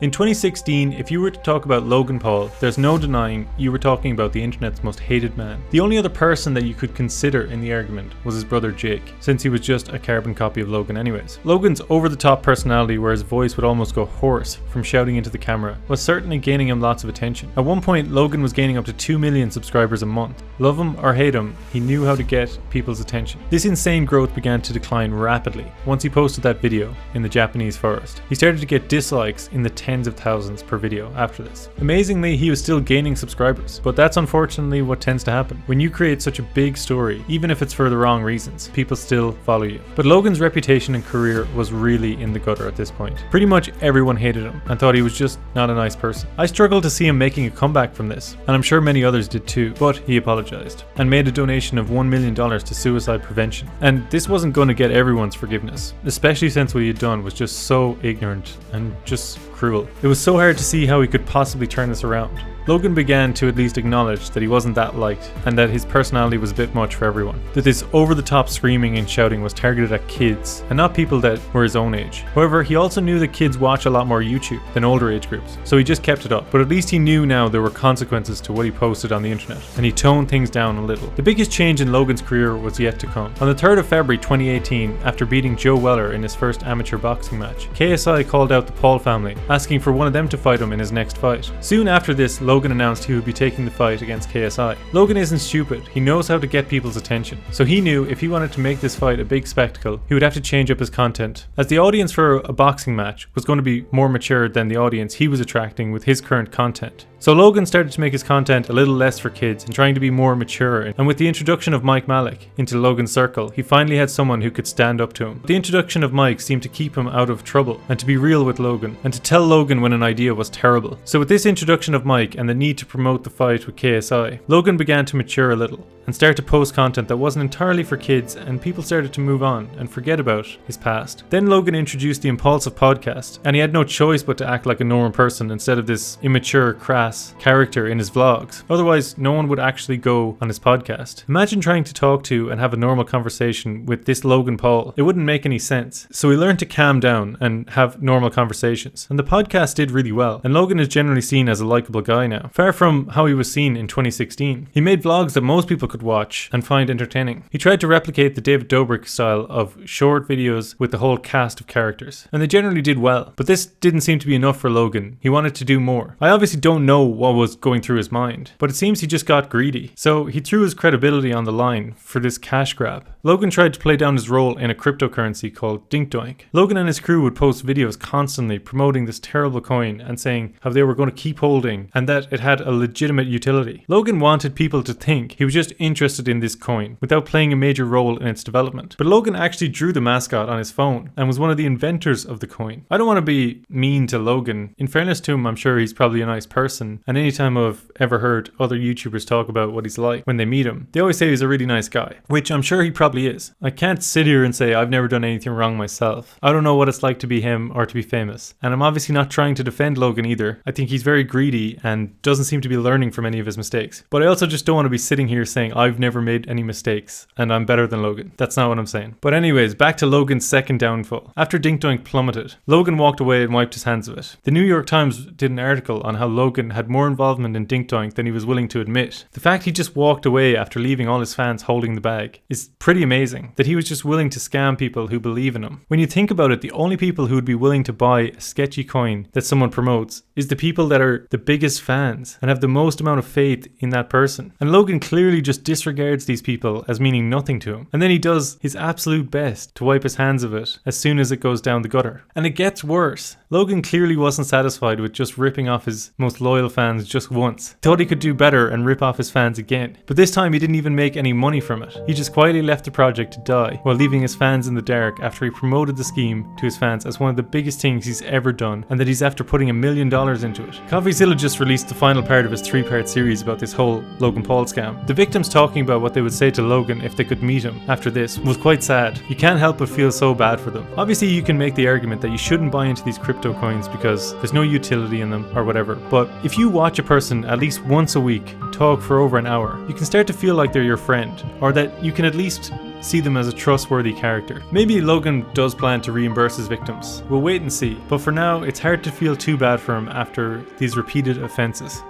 In 2016, if you were to talk about Logan Paul, there's no denying you were talking about the internet's most hated man. The only other person that you could consider in the argument was his brother Jake, since he was just a carbon copy of Logan anyways. Logan's over-the-top personality, where his voice would almost go hoarse from shouting into the camera, was certainly gaining him lots of attention. At one point, Logan was gaining up to 2 million subscribers a month. Love him or hate him, he knew how to get people's attention. This insane growth began to decline rapidly once he posted that video in the Japanese forest. He started to get dislikes in the tens of thousands per video after this. Amazingly, he was still gaining subscribers, but that's unfortunately what tends to happen. When you create such a big story, even if it's for the wrong reasons, people still follow you. But Logan's reputation and career was really in the gutter at this point. Pretty much everyone hated him and thought he was just not a nice person. I struggled to see him making a comeback from this, and I'm sure many others did too, but he apologized and made a donation of $1 million to suicide prevention. And this wasn't going to get everyone's forgiveness, especially since what he had done was just so ignorant and just cruel. It was so hard to see how he could possibly turn this around. Logan began to at least acknowledge that he wasn't that liked and that his personality was a bit much for everyone. That this over-the-top screaming and shouting was targeted at kids and not people that were his own age. However, he also knew that kids watch a lot more YouTube than older age groups, so he just kept it up. But at least he knew now there were consequences to what he posted on the internet, and he toned things down a little. The biggest change in Logan's career was yet to come. On the 3rd of February 2018, after beating Joe Weller in his first amateur boxing match, KSI called out the Paul family, asking for one of them to fight him in his next fight. Soon after this, Logan announced he would be taking the fight against KSI. Logan isn't stupid, he knows how to get people's attention. So he knew if he wanted to make this fight a big spectacle, he would have to change up his content, as the audience for a boxing match was going to be more mature than the audience he was attracting with his current content. So Logan started to make his content a little less for kids and trying to be more mature, and with the introduction of Mike Malik into Logan's circle, he finally had someone who could stand up to him. The introduction of Mike seemed to keep him out of trouble and to be real with Logan and to tell Logan when an idea was terrible. So with this introduction of Mike and the need to promote the fight with KSI, Logan began to mature a little and start to post content that wasn't entirely for kids, and people started to move on and forget about his past. Then Logan introduced the Impulsive podcast, and he had no choice but to act like a normal person instead of this immature, crass character in his vlogs. Otherwise, no one would actually go on his podcast. Imagine trying to talk to and have a normal conversation with this Logan Paul. It wouldn't make any sense. So he learned to calm down and have normal conversations. And the podcast did really well, and Logan is generally seen as a likable guy now, far from how he was seen in 2016. He made vlogs that most people could watch and find entertaining. He tried to replicate the David Dobrik style of short videos with the whole cast of characters, and they generally did well. But this didn't seem to be enough for Logan. He wanted to do more. I obviously don't know what was going through his mind, but it seems he just got greedy. So he threw his credibility on the line for this cash grab. Logan tried to play down his role in a cryptocurrency called Dinkdoink. Logan and his crew would post videos constantly promoting this terrible coin and saying how they were going to keep holding and that it had a legitimate utility. Logan wanted people to think he was just interested in this coin without playing a major role in its development. But Logan actually drew the mascot on his phone and was one of the inventors of the coin. I don't want to be mean to Logan. In fairness to him, I'm sure he's probably a nice person, and anytime I've ever heard other YouTubers talk about what he's like when they meet him, they always say he's a really nice guy, which I'm sure he probably is. I can't sit here and say I've never done anything wrong myself. I don't know what it's like to be him or to be famous, and I'm obviously not trying to defend Logan either. I think he's very greedy and doesn't seem to be learning from any of his mistakes. But I also just don't want to be sitting here saying I've never made any mistakes and I'm better than Logan. That's not what I'm saying. But anyways, back to Logan's second downfall. After Dinkdoink plummeted, Logan walked away and wiped his hands of it. The New York Times did an article on how Logan had more involvement in Dinkdoink than he was willing to admit. The fact he just walked away after leaving all his fans holding the bag is pretty amazing, that he was just willing to scam people who believe in him. When you think about it, the only people who would be willing to buy a sketchy coin that someone promotes is the people that are the biggest fans and have the most amount of faith in that person. And Logan clearly just disregards these people as meaning nothing to him. And then he does his absolute best to wipe his hands of it as soon as it goes down the gutter. And it gets worse. Logan clearly wasn't satisfied with just ripping off his most loyal fans just once. Thought he could do better and rip off his fans again. But this time he didn't even make any money from it. He just quietly left the project to die while leaving his fans in the dark after he promoted the scheme to his fans as one of the biggest things he's ever done, and that he's after putting $1 million into it. CoffeeZilla just released the final part of his 3-part series about this whole Logan Paul scam. The victims talking about what they would say to Logan if they could meet him after this was quite sad. You can't help but feel so bad for them. Obviously you can make the argument that you shouldn't buy into these crypto coins because there's no utility in them or whatever, but if you watch a person at least once a week talk for over an hour, you can start to feel like they're your friend, or that you can at least see them as a trustworthy character. Maybe Logan does plan to reimburse his victims. We'll wait and see, but for now it's hard to feel too bad for him after these repeated offenses.